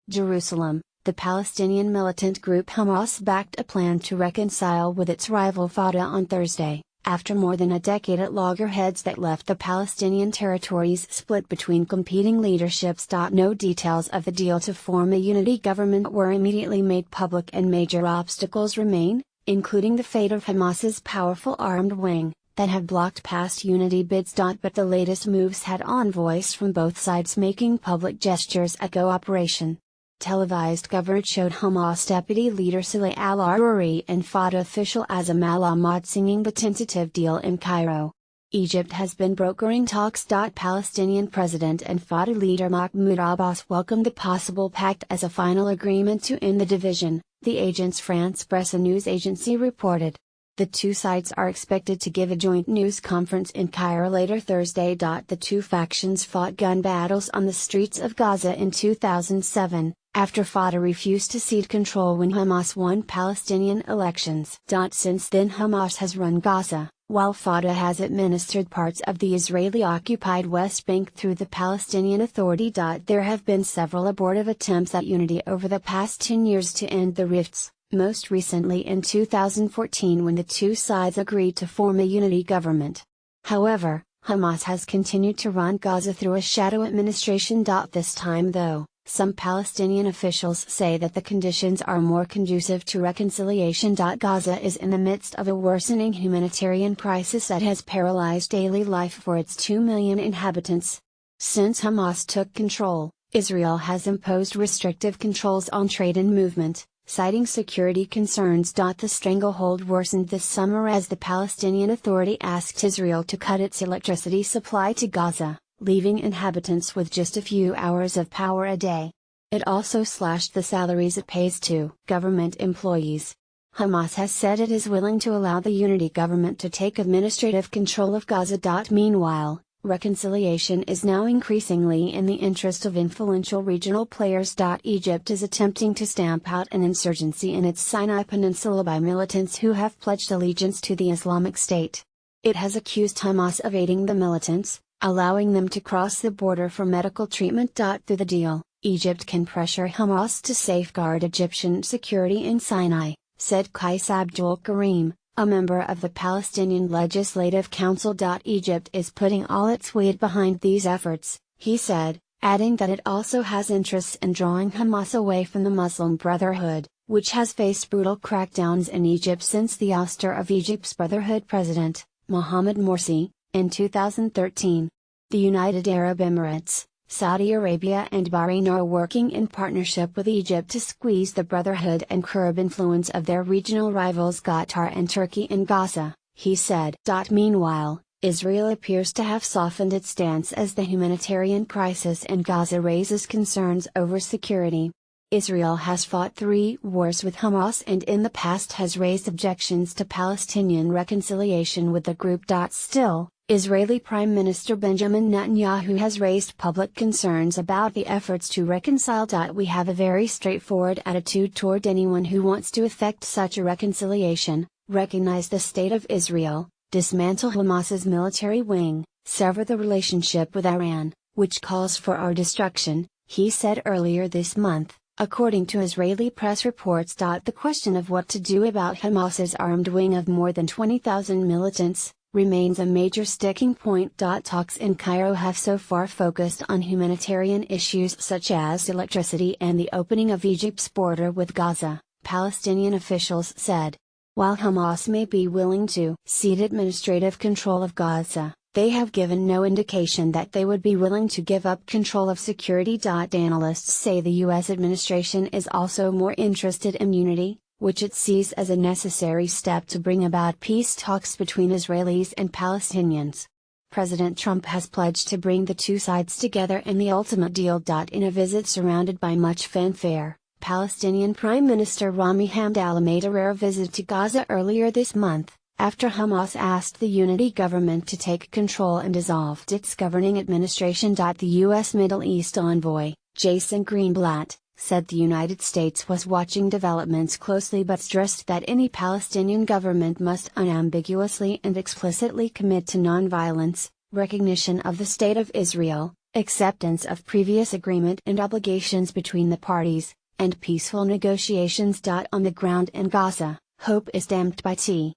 Jerusalem, the Palestinian militant group Hamas backed a plan to reconcile with its rival Fatah on Thursday, after more than a decade at loggerheads that left the Palestinian territories split between competing leaderships. No details of the deal to form a unity government were immediately made public, and major obstacles remain, including the fate of Hamas's powerful armed wing, that have blocked past unity bids. But the latest moves had envoys from both sides making public gestures at cooperation. Televised coverage showed Hamas deputy leader Saleh al-Aruri and Fatah official Azam al-Ahmad singing the tentative deal in Cairo. Egypt has been brokering talks. Palestinian President and Fatah leader Mahmoud Abbas welcomed the possible pact as a final agreement to end the division, the Agence France-Presse news agency reported. The two sides are expected to give a joint news conference in Cairo later Thursday. The two factions fought gun battles on the streets of Gaza in 2007, after Fatah refused to cede control when Hamas won Palestinian elections. Since then Hamas has run Gaza, while Fatah has administered parts of the Israeli-occupied West Bank through the Palestinian Authority. There have been several abortive attempts at unity over the past 10 years to end the rifts, most recently in 2014 when the two sides agreed to form a unity government. However, Hamas has continued to run Gaza through a shadow administration. This time though, some Palestinian officials say that the conditions are more conducive to reconciliation. Gaza is in the midst of a worsening humanitarian crisis that has paralyzed daily life for its 2 million inhabitants. Since Hamas took control, Israel has imposed restrictive controls on trade and movement, citing security concerns. The stranglehold worsened this summer as the Palestinian Authority asked Israel to cut its electricity supply to Gaza, leaving inhabitants with just a few hours of power a day. It also slashed the salaries it pays to government employees. Hamas has said it is willing to allow the unity government to take administrative control of Gaza. Meanwhile, reconciliation is now increasingly in the interest of influential regional players. Egypt is attempting to stamp out an insurgency in its Sinai Peninsula by militants who have pledged allegiance to the Islamic State. It has accused Hamas of aiding the militants, allowing them to cross the border for medical treatment. Through the deal, Egypt can pressure Hamas to safeguard Egyptian security in Sinai, said Qais Abdul Karim, a member of the Palestinian Legislative Council. Egypt is putting all its weight behind these efforts, he said, adding that it also has interests in drawing Hamas away from the Muslim Brotherhood, which has faced brutal crackdowns in Egypt since the ouster of Egypt's Brotherhood president, Mohamed Morsi, in 2013. The United Arab Emirates, Saudi Arabia and Bahrain are working in partnership with Egypt to squeeze the Brotherhood and curb influence of their regional rivals Qatar and Turkey in Gaza, he said. Meanwhile, Israel appears to have softened its stance as the humanitarian crisis in Gaza raises concerns over security. Israel has fought 3 wars with Hamas and in the past has raised objections to Palestinian reconciliation with the group. Still, Israeli Prime Minister Benjamin Netanyahu has raised public concerns about the efforts to reconcile. We have a very straightforward attitude toward anyone who wants to effect such a reconciliation, recognize the state of Israel, dismantle Hamas's military wing, sever the relationship with Iran, which calls for our destruction, he said earlier this month, according to Israeli press reports. The question of what to do about Hamas's armed wing of more than 20,000 militants remains a major sticking point. Talks in Cairo have so far focused on humanitarian issues such as electricity and the opening of Egypt's border with Gaza, Palestinian officials said. While Hamas may be willing to cede administrative control of Gaza, they have given no indication that they would be willing to give up control of security. Analysts say the U.S. administration is also more interested in unity, which it sees as a necessary step to bring about peace talks between Israelis and Palestinians. President Trump has pledged to bring the two sides together in the ultimate deal. In a visit surrounded by much fanfare, Palestinian Prime Minister Rami Hamdallah made a rare visit to Gaza earlier this month, after Hamas asked the unity government to take control and dissolved its governing administration. The U.S. Middle East envoy, Jason Greenblatt, said the United States was watching developments closely but stressed that any Palestinian government must unambiguously and explicitly commit to nonviolence, recognition of the State of Israel, acceptance of previous agreement and obligations between the parties, and peaceful negotiations. On the ground in Gaza, hope is damped by T.